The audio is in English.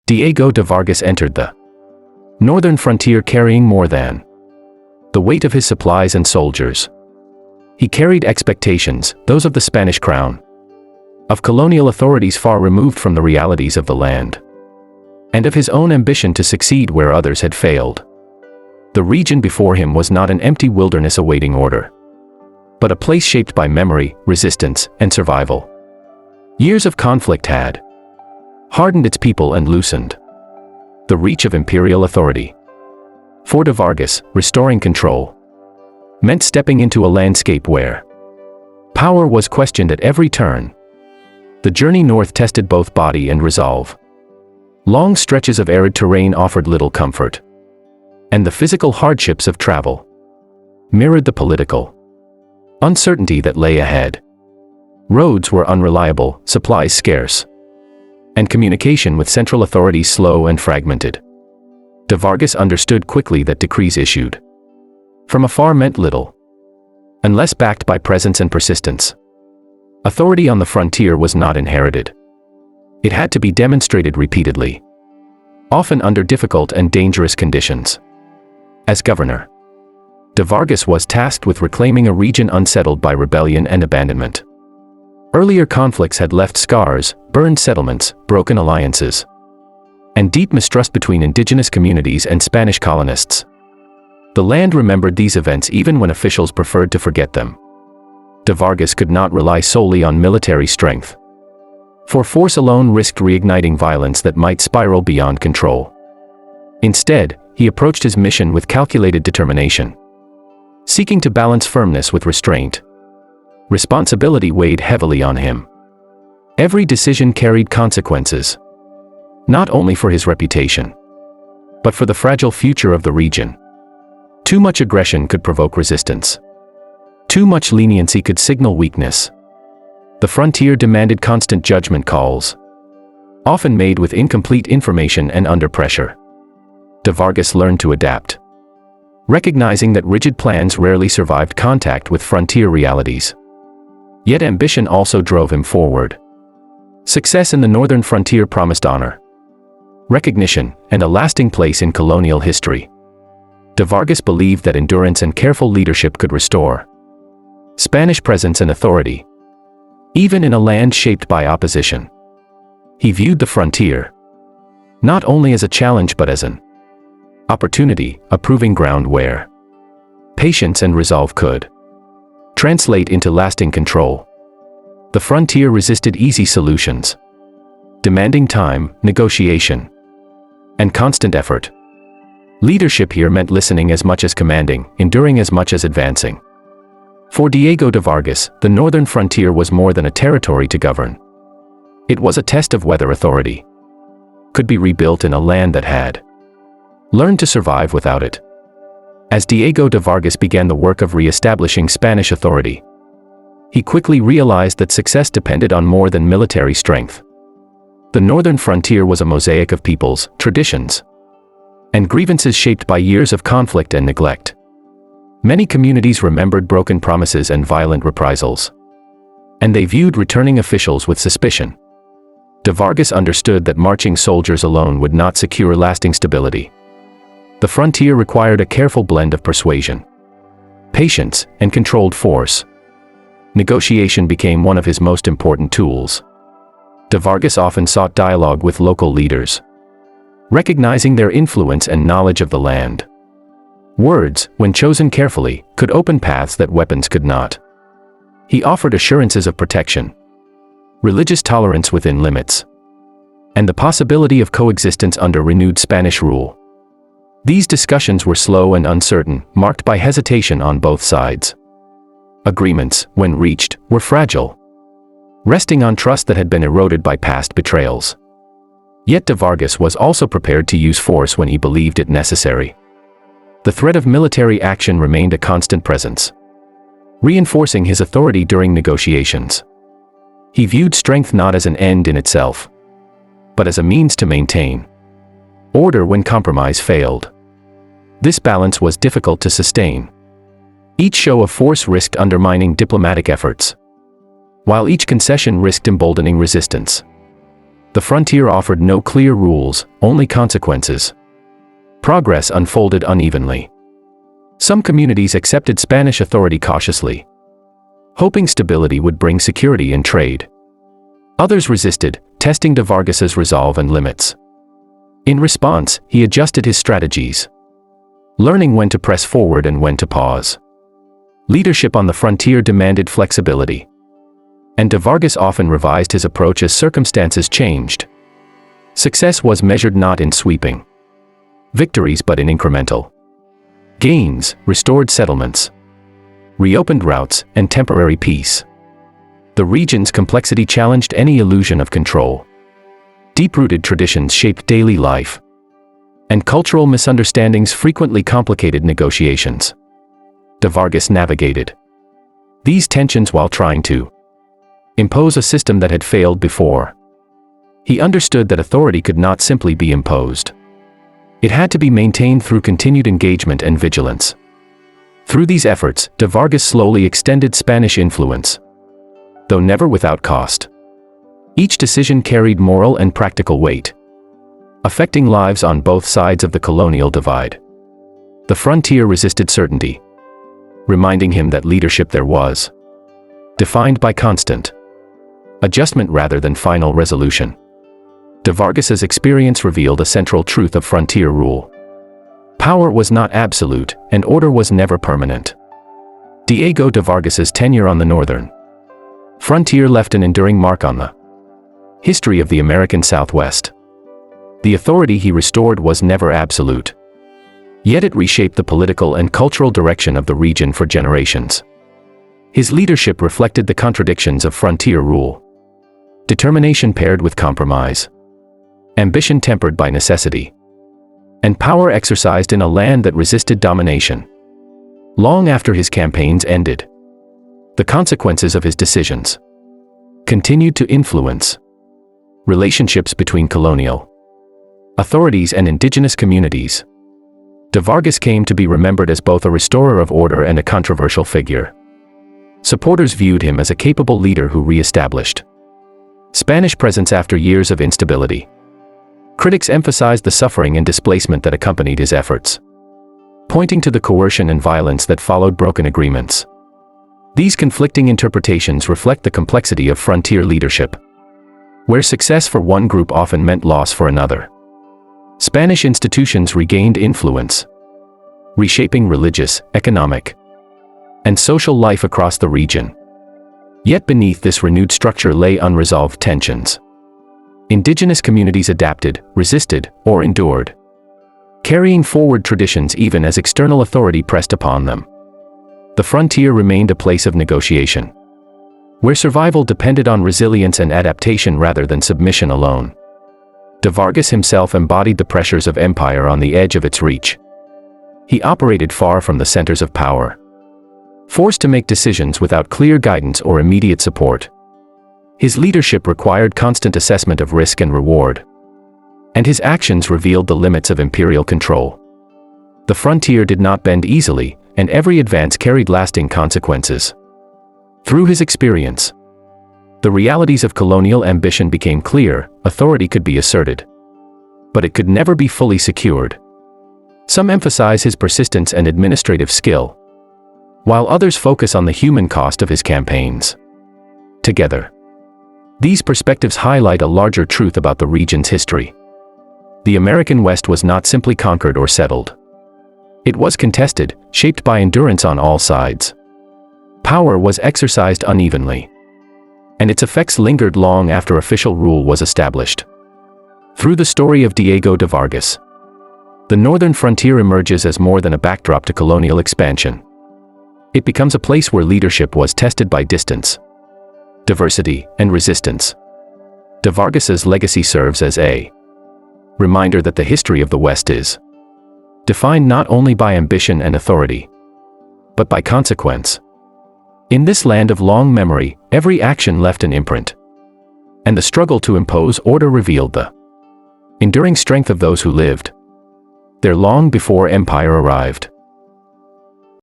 Diego de Vargas entered the northern frontier carrying more than the weight of his supplies and soldiers. He carried expectations, those of the Spanish crown, of colonial authorities far removed from the realities of the land, and of his own ambition to succeed where others had failed. The region before him was not an empty wilderness awaiting order, but a place shaped by memory, resistance, and survival. Years of conflict had hardened its people and loosened the reach of imperial authority. For de Vargas, restoring control meant stepping into a landscape where power was questioned at every turn. The journey north tested both body and resolve. Long stretches of arid terrain offered little comfort, and the physical hardships of travel mirrored the political uncertainty that lay ahead. Roads were unreliable, supplies scarce, and communication with central authorities slow and fragmented. De Vargas understood quickly that decrees issued from afar meant little, unless backed by presence and persistence. Authority on the frontier was not inherited. It had to be demonstrated repeatedly, often under difficult and dangerous conditions. As governor, de Vargas was tasked with reclaiming a region unsettled by rebellion and abandonment. Earlier conflicts had left scars, burned settlements, broken alliances, and deep mistrust between indigenous communities and Spanish colonists. The land remembered these events even when officials preferred to forget them. De Vargas could not rely solely on military strength, for force alone risked reigniting violence that might spiral beyond control. Instead, he approached his mission with calculated determination, seeking to balance firmness with restraint. Responsibility weighed heavily on him. Every decision carried consequences, not only for his reputation, but for the fragile future of the region. Too much aggression could provoke resistance. Too much leniency could signal weakness. The frontier demanded constant judgment calls, often made with incomplete information and under pressure. De Vargas learned to adapt, recognizing that rigid plans rarely survived contact with frontier realities. Yet ambition also drove him forward. Success in the northern frontier promised honor, recognition, and a lasting place in colonial history. De Vargas believed that endurance and careful leadership could restore Spanish presence and authority, even in a land shaped by opposition. He viewed the frontier not only as a challenge but as an opportunity, a proving ground where patience and resolve could translate into lasting control. The frontier resisted easy solutions, demanding time, negotiation, and constant effort. Leadership here meant listening as much as commanding, enduring as much as advancing. For Diego de Vargas, the northern frontier was more than a territory to govern. It was a test of whether authority could be rebuilt in a land that had learned to survive without it. As Diego de Vargas began the work of re-establishing Spanish authority, he quickly realized that success depended on more than military strength. The northern frontier was a mosaic of peoples, traditions, and grievances shaped by years of conflict and neglect. Many communities remembered broken promises and violent reprisals, and they viewed returning officials with suspicion. De Vargas understood that marching soldiers alone would not secure lasting stability. The frontier required a careful blend of persuasion, patience, and controlled force. Negotiation became one of his most important tools. De Vargas often sought dialogue with local leaders, recognizing their influence and knowledge of the land. Words, when chosen carefully, could open paths that weapons could not. He offered assurances of protection, religious tolerance within limits, and the possibility of coexistence under renewed Spanish rule. These discussions were slow and uncertain, marked by hesitation on both sides. Agreements, when reached, were fragile, resting on trust that had been eroded by past betrayals. Yet de Vargas was also prepared to use force when he believed it necessary. The threat of military action remained a constant presence, reinforcing his authority during negotiations. He viewed strength not as an end in itself, but as a means to maintain order when compromise failed. This balance was difficult to sustain. Each show of force risked undermining diplomatic efforts, while each concession risked emboldening resistance. The The frontier offered no clear rules, only consequences. Progress unfolded unevenly. Some communities accepted Spanish authority cautiously, hoping stability would bring security and trade. Others resisted, testing de Vargas's resolve and limits. In response, he adjusted his strategies, learning when to press forward and when to pause. Leadership on the frontier demanded flexibility, and de Vargas often revised his approach as circumstances changed. Success was measured not in sweeping victories but in incremental gains, restored settlements, reopened routes, and temporary peace. The region's complexity challenged any illusion of control. Deep-rooted traditions shaped daily life, and cultural misunderstandings frequently complicated negotiations. De Vargas navigated these tensions while trying to impose a system that had failed before. He understood that authority could not simply be imposed. It had to be maintained through continued engagement and vigilance. Through these efforts, de Vargas slowly extended Spanish influence, though never without cost. Each decision carried moral and practical weight, affecting lives on both sides of the colonial divide. The frontier resisted certainty, reminding him that leadership there was defined by constant adjustment rather than final resolution. De Vargas's experience revealed a central truth of frontier rule. Power was not absolute, and order was never permanent. Diego de Vargas's tenure on the northern frontier left an enduring mark on the history of the American Southwest. The authority he restored was never absolute, yet it reshaped the political and cultural direction of the region for generations. His leadership reflected the contradictions of frontier rule: determination paired with compromise, ambition tempered by necessity, and power exercised in a land that resisted domination. Long after his campaigns ended, the consequences of his decisions continued to influence relationships between colonial authorities and indigenous communities. De Vargas came to be remembered as both a restorer of order and a controversial figure. Supporters viewed him as a capable leader who re-established Spanish presence after years of instability. Critics emphasized the suffering and displacement that accompanied his efforts, pointing to the coercion and violence that followed broken agreements. These conflicting interpretations reflect the complexity of frontier leadership, where success for one group often meant loss for another. Spanish institutions regained influence, reshaping religious, economic, and social life across the region. Yet beneath this renewed structure lay unresolved tensions. Indigenous communities adapted, resisted, or endured, carrying forward traditions even as external authority pressed upon them. The frontier remained a place of negotiation, where survival depended on resilience and adaptation rather than submission alone. De Vargas himself embodied the pressures of empire on the edge of its reach. He operated far from the centers of power, forced to make decisions without clear guidance or immediate support. His leadership required constant assessment of risk and reward, and his actions revealed the limits of imperial control. The frontier did not bend easily, and every advance carried lasting consequences. Through his experience, the realities of colonial ambition became clear: authority could be asserted, but it could never be fully secured. Some emphasize his persistence and administrative skill, while others focus on the human cost of his campaigns. Together, these perspectives highlight a larger truth about the region's history. The American West was not simply conquered or settled. It was contested, shaped by endurance on all sides. Power was exercised unevenly, and its effects lingered long after official rule was established. Through the story of Diego de Vargas, the northern frontier emerges as more than a backdrop to colonial expansion. It becomes a place where leadership was tested by distance, diversity, and resistance. De Vargas's legacy serves as a reminder that the history of the West is defined not only by ambition and authority, but by consequence. In this land of long memory, every action left an imprint, and the struggle to impose order revealed the enduring strength of those who lived there long before empire arrived.